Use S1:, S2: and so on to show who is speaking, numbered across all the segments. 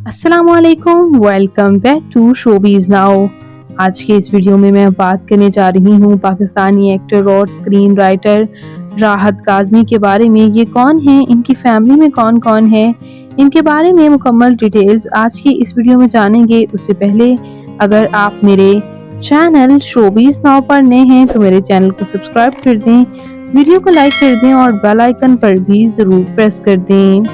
S1: अस्सलाम वालेकुम, welcome back to showbiz now. आज के इस वीडियो में मैं बात करने जा रही हूँ पाकिस्तानी एक्टर और स्क्रीन राइटर राहत काज़मी के बारे में। ये कौन है, इनकी फैमिली में कौन कौन है, इनके बारे में मुकम्मल डिटेल्स आज की इस वीडियो में जानेंगे। उससे पहले अगर आप मेरे चैनल शोबीज नाउ पर नए हैं तो मेरे चैनल को सब्सक्राइब कर दें, वीडियो को लाइक कर दें और बेल आइकन पर भी ज़रूर प्रेस कर दें।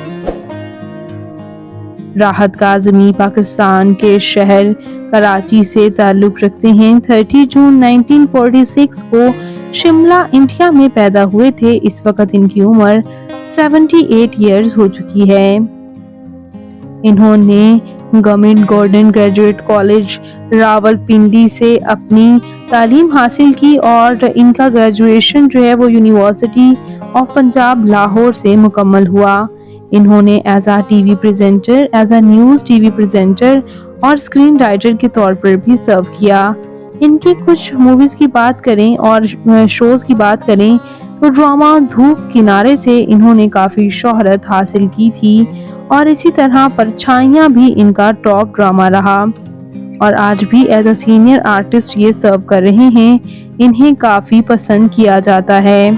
S1: राहत काज़मी पाकिस्तान के शहर कराची से ताल्लुक़ रखते हैं। 30 जून 1946 को शिमला इंडिया में पैदा हुए थे। इस वक्त इनकी उम्र 78 इयर्स हो चुकी है। इन्होंने government Gordon graduate college Rawalpindi से अपनी तालीम हासिल की और इनका ग्रेजुएशन जो है वो यूनिवर्सिटी ऑफ पंजाब लाहौर से मुकम्मल हुआ। इन्होंने as a TV presenter, as a news TV presenter और स्क्रीन राइटर के तौर पर भी सर्व किया। इनकी कुछ मूवीज़ की बात करें और शोज़ की बात करें तो ड्रामा धूप किनारे से इन्होंने काफ़ी शोहरत हासिल की थी और इसी तरह परछाइयाँ भी इनका टॉप ड्रामा रहा और आज भी एज अ सीनियर आर्टिस्ट ये सर्व कर रहे हैं। इन्हें काफ़ी पसंद किया जाता है।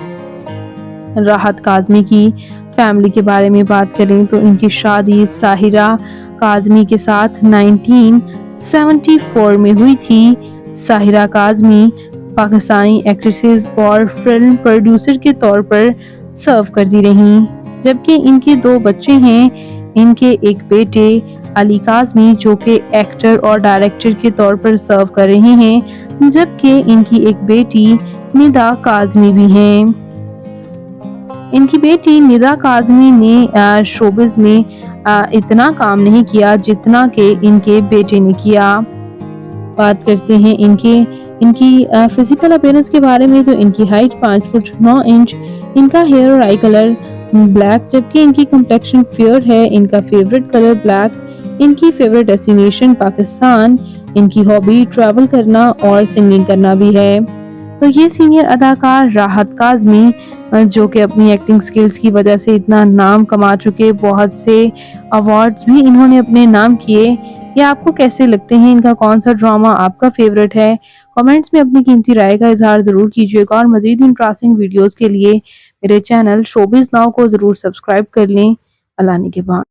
S1: राहत काज़मी की फैमिली के बारे में बात करें तो इनकी शादी साहिरा काज़मी के साथ 1974 में हुई थी। साहिरा काज़मी पाकिस्तानी एक्ट्रेसेस और फिल्म प्रोड्यूसर के तौर पर सर्व करती रहीं, जबकि इनके 2 बच्चे हैं। इनके एक बेटे अली काज़मी जो कि एक्टर और डायरेक्टर के तौर पर सर्व कर रहे हैं, जबकि इनकी एक बेटी निदा काज़मी भी हैं। इनकी बेटी निदा काज़मी ने शोबिज़ में इतना काम नहीं किया जितना कि इनके बेटे ने किया। बात करते हैं इनकी फिजिकल अपीयरेंस के बारे में तो इनकी हाइट 5 फुट 9 इंच, इनका हेयर और आई कलर ब्लैक, जबकि इनकी कम्प्लेक्शन फेयर है। इनका फेवरेट कलर ब्लैक, इनकी फेवरेट डेस्टिनेशन पाकिस्तान, इनकी हॉबी ट्रैवल करना और सिंगिंग करना भी है। तो ये सीनियर अदाकार राहत काज़मी जो कि अपनी एक्टिंग स्किल्स की वजह से इतना नाम कमा चुके, बहुत से अवार्ड्स भी इन्होंने अपने नाम किए। ये आपको कैसे लगते हैं, इनका कौन सा ड्रामा आपका फेवरेट है? कमेंट्स में अपनी कीमती राय का इजहार जरूर कीजिएगा और मजीद इंटरेस्टिंग वीडियोस के लिए मेरे चैनल शोबिज़ नाउ को जरूर सब्सक्राइब कर लें। अल्लाह ने के बाद।